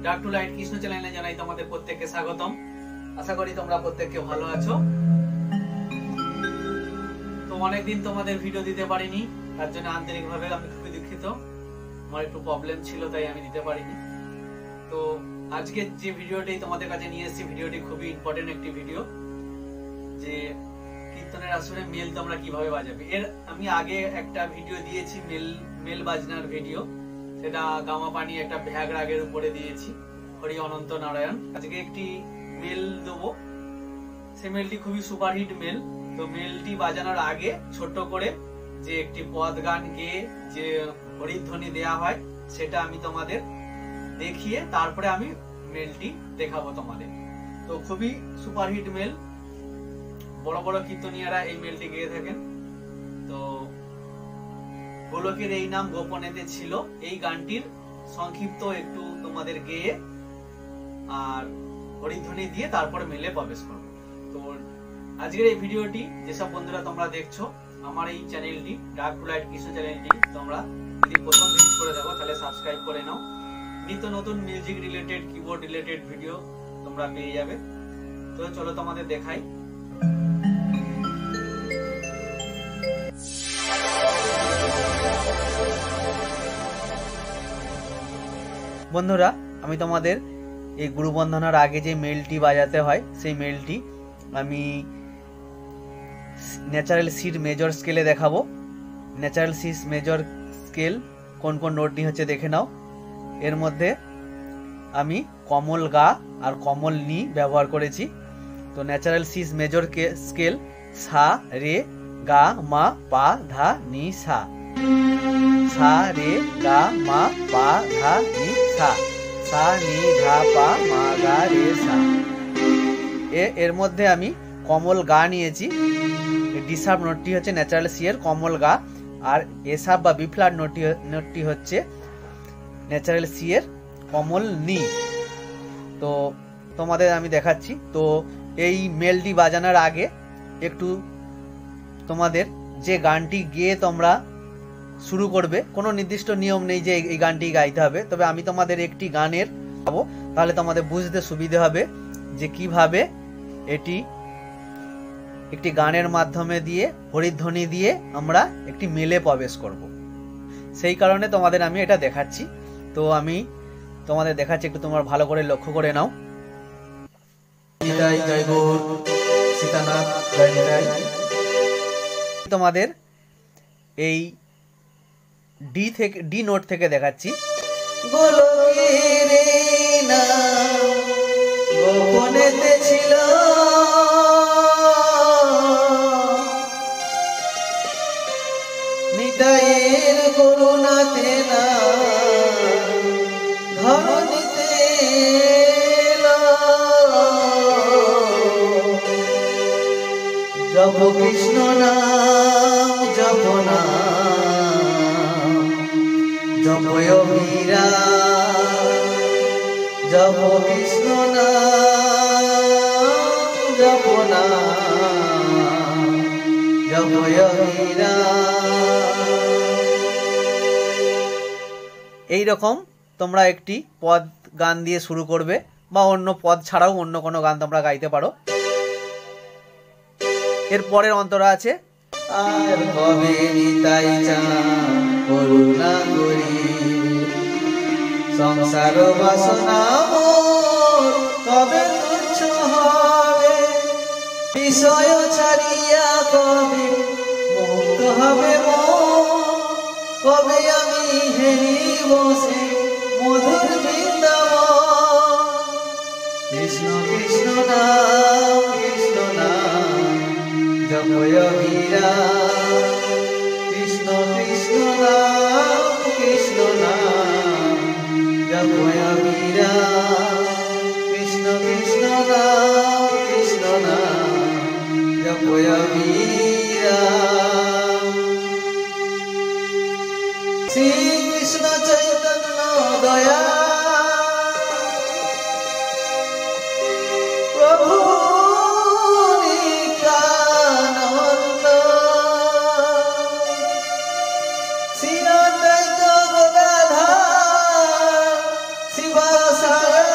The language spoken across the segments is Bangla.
ডার্ক টু লাইট কৃষ্ণ চ্যানেলে জানাই তোমাদের প্রত্যেককে স্বাগতম। আশা করি তোমরা প্রত্যেককে ভালো আছো। তো অনেকদিন তোমাদের ভিডিও দিতে পারিনি, তার জন্য আন্তরিকভাবে আমি খুবই দুঃখিত। আমার একটু প্রবলেম ছিল, তাই আমি দিতে পারিনি। তো আজকে যে ভিডিওটি তোমাদের কাছে নিয়ে এসেছি, ভিডিওটি খুবই ইম্পর্টেন্ট একটি ভিডিও, যে কীর্তনের আসরে মেল তোমরা কিভাবে বাজাবে। এর আমি আগে একটা ভিডিও দিয়েছি, মেল বাজনার ভিডিও, সেটা গামা পানি একটা ভ্যাগ রাগের উপরে দিয়েছি, হরি অনন্ত নারায়ণ। আজকে একটি মেল দেবো, সে মেলটি খুবই সুপারহিট মেল। তো মেলটি বাজানোর আগে ছোট্ট করে যে একটি পদ গান গেয়ে যে হরিধ্বনি দেয়া হয়, সেটা আমি তোমাদের দেখিয়ে তারপরে আমি মেলটি দেখাবো তোমাদের। তো খুবই সুপারহিট মেল, বড় বড় কীর্তনিয়ারা এই মেলটি গেয়ে থাকেন। তো গোলকের এই নাম গোপনেতে ছিল, এই গানটির সংক্ষিপ্ত একটু তোমাদের গেয়ে আর হরিধ্বনি দিয়ে তারপরে মেলে প্রবেশ করব। তো আজকের এই ভিডিওটি যেসব বন্ধুরা তোমরা দেখছো, আমার এই চ্যানেলটি ডার্ক টু লাইট কৃষ্ণ চ্যানেলটি তোমরা যদি প্রথম ভিজিট করে থাকো তাহলে সাবস্ক্রাইব করে নাও। নিত্য নতুন music related, keyboard related video তোমরা পেয়ে যাবে। তো চলো তোমাদের দেখাই। বন্ধুরা, আমি তোমাদের এই গুরু বন্দনার আগে যে মেলটি বাজাতে হয়, সেই মেলটি আমি ন্যাচারাল সির মেজর স্কেলে দেখাবো। ন্যাচারাল সি মেজর স্কেল কোন কোন নোটটি হচ্ছে দেখে নাও। এর মধ্যে আমি কমল গা আর কমল নি ব্যবহার করেছি। তো ন্যাচারাল সি মেজর স্কেল সা রে গা মা পা ধা নি সা, সা রে গা মা পা ধা নি সা, সা নি ধা পা মা গা রে সা। এর মধ্যে আমি কমল গা নিয়েছি। ডি শার্প নোটটি হচ্ছে ন্যাচারাল সি এর কমল গা, আর এ শার্প বা বি ফ্ল্যাট নোটটি হচ্ছে ন্যাচারাল সি এর কমল নি। তো তোমাদের আমি দেখাচ্ছি। তো এই মেলটি বাজানোর আগে একটু তোমাদের যে গানটি গেয়ে তোমরা শুরু করবে, কোনো নির্দিষ্ট নিয়ম নেই যে এই গানটি গাইতে হবে, তবে আমি তোমাদের একটি গানের গাবো, তাহলে তোমাদের বুঝতে সুবিধে হবে যে কিভাবে এটি একটি গানের মাধ্যমে দিয়ে হরিধ্বনি দিয়ে আমরা একটি মেলে প্রবেশ করব। সেই কারণে তোমাদের আমি এটা দেখাচ্ছি। তো আমি তোমাদের দেখাচ্ছি, একটু তোমরা ভালো করে লক্ষ্য করে নাও। জয় গৌর সীতানাথ জয় নিতাই। তোমাদের এই ডি নোট থেকে দেখাচ্ছি। গোলকের নাম গোপনেতে ছিল, নিতাইয়ের করুণাতে না ধরণীতে জপ কৃষ্ণ নাম জপ নাম জপয় মীরা, জপ কৃষ্ণ নাম জপ নাম জপয় মীরা। এইরকম তোমরা একটি পদ গান দিয়ে শুরু করবে, বা অন্য পদ ছাড়াও অন্য কোনো গান তোমরা গাইতে পারো। এর পরের অন্তরা আছে, আর কবে নিতাই চাঁদ করুণা করি, সংসার বাসনা মোর কবে তুচ্ছ হবে, বিষয় ছাড়িয়া কবে মুক্ত হবে মন, কবে আমি হেরি বসে মধুর বৃন্দাবন। কৃষ্ণ কৃষ্ণ নাম কৃষ্ণ নাম জপয় মীরা, কৃষ্ণ কৃষ্ণ নাম কৃষ্ণ নাম জপয় মীরা, কৃষ্ণ কৃষ্ণ নাম কৃষ্ণ নাম জপয় মীরা। শ্রী কৃষ্ণ চৈতন্য দয়া প্রভু নিত্যানন্দ, শ্রী অদ্বৈত গদাধর শিবাসার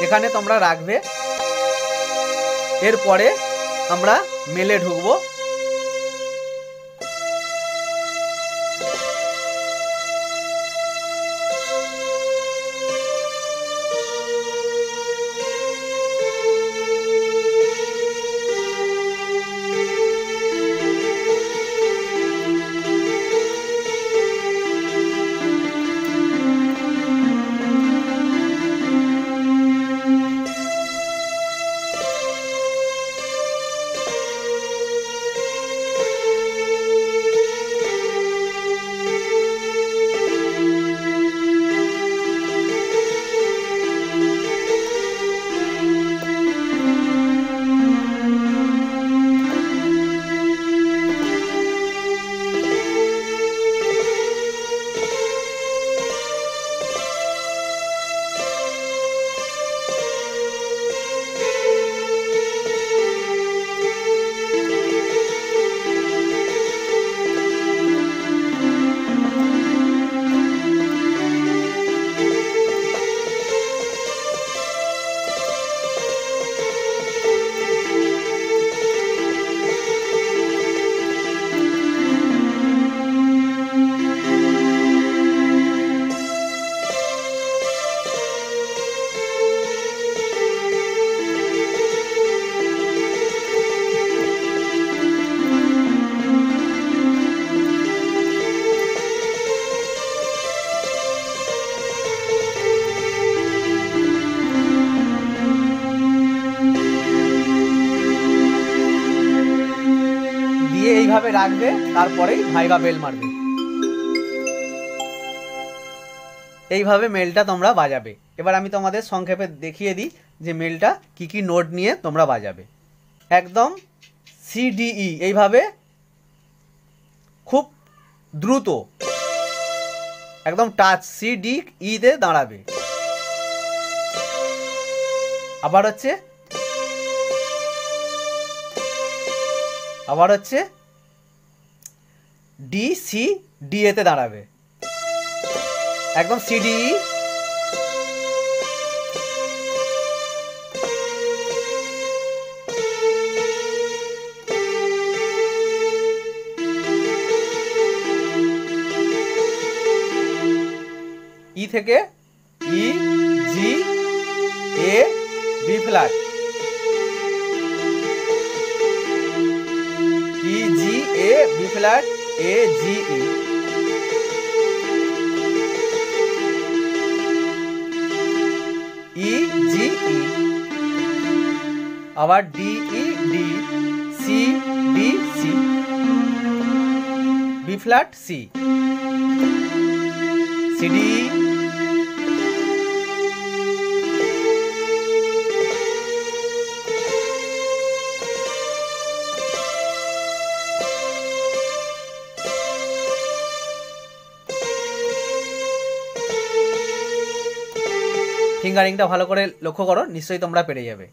এখানে তোমরা রাখবে। এরপরে আমরা মেলে ঢুকবো। এইভাবে রাখবে, তারপরেই ভাইবা বেল মারবে। এইভাবে মেলটা তোমরা বাজাবে। এবার আমি তোমাদের সংক্ষেপে দেখিয়ে দিই যে মেলটা কি কি নোট নিয়ে তোমরা বাজাবে। একদম সিডিই এইভাবে খুব দ্রুত একদম টাচ সিডিই তে দাঁড়াবে। আবার হচ্ছে ডি সি ডি এতে দাঁড়াবে, একদম সিডিই। ই থেকে E G A B flat, E G A B flat A G E, E G E, আবার D E D, C D C, B flat C, C D E, ফিঙ্গারিংটা ভালো করে লক্ষ্য করো, নিশ্চয়ই তোমরা পেরে যাবে।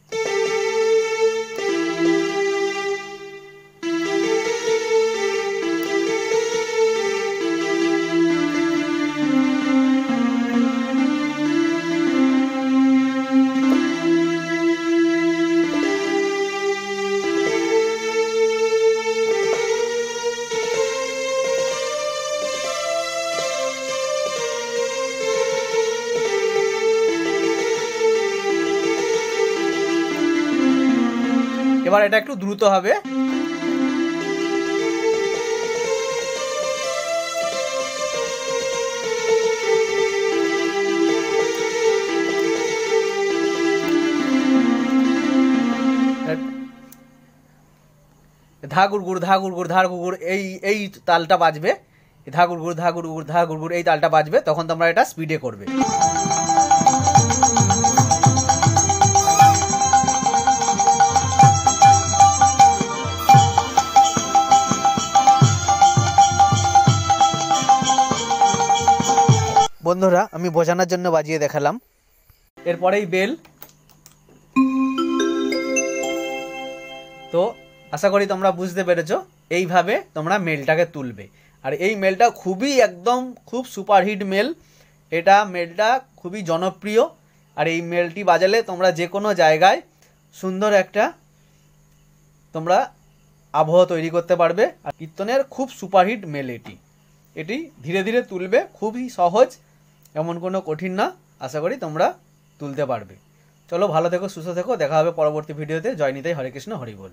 এবার এটা একটু দ্রুত হবে। ধা গুড়গুড় ধা গুড়গুড় ধার গুড়গুড় এই তালটা বাজবে, ধা গুড়গুড় ধা গুড়গুড় ধা গুড়গুড় এই তালটা বাজবে, তখন তোমরা এটা স্পিডে করবে। বন্ধুরা আমি বোঝানোর জন্য বাজিয়ে দেখালাম। এরপরেই বেল। তো আশা করি তোমরা বুঝতে পেরেছো, এইভাবে তোমরা মেলটাকে তুলবে। আর এই মেলটা খুবই একদম খুব সুপারহিট মেল, এটা মেলটা খুবই জনপ্রিয়। আর এই মেলটি বাজালে তোমরা যে কোনো জায়গায় সুন্দর একটা তোমরা আবহাওয়া তৈরি করতে পারবে। আর কীর্তনের খুব সুপারহিট মেল এটি ধীরে ধীরে তুলবে, খুবই সহজ, এমন কোনো কঠিন না। আশা করি তোমরা তুলতে পারবে। চলো, ভালো থেকো, সুস্থ থেকো, দেখা হবে পরবর্তী ভিডিওতে। জয় নিতাই, হরে কৃষ্ণ, হরি বল।